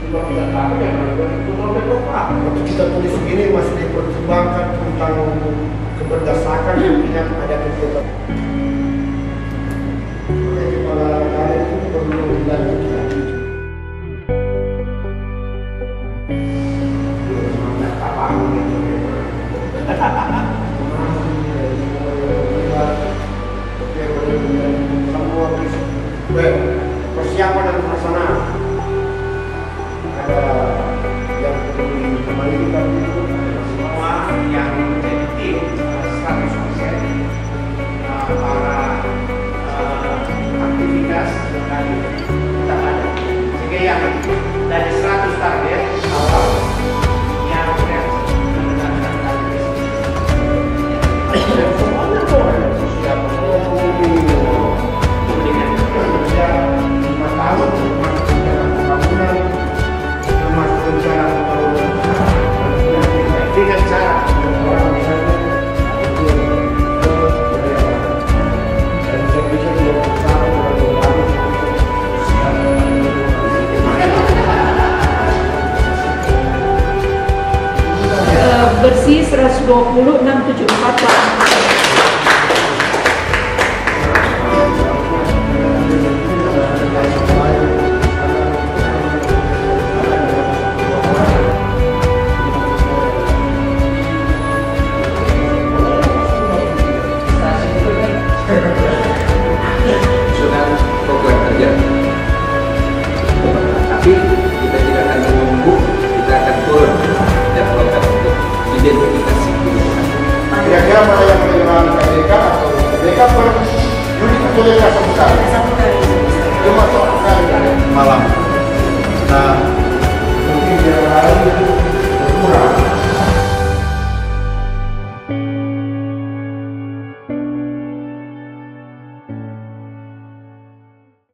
Cuma kita tahu yang itu sampai berapa. Waktu kita tulis begini masih dipertimbangkan tentang keberdasakan yang ada kegiatan. Kepala negara itu perlu dilanjutkan. Persiapan dan pelaksanaan ada yang perlu dikembalikan itu semua yang menjadi tim 100% para aktivitas dari kita ada sehingga yang dari 100 target awal yang mendapatkan target dan semuanya boleh siapa dengan kerja 5 tahun pembangunan termasuk rencana pembangunan dengan cara orang misalnya dan saya bisa juga bersama bersih 120 674 Pak. Sudah program kerja, tapi kita tidak akan menunggu, kita akan turun dan melakukan untuk identifikasi. kira-kira mana yang penyerahan KDK atau KDK per unit atau KDK satu kali? Satu kali. Cuma satu kali malam. Nah,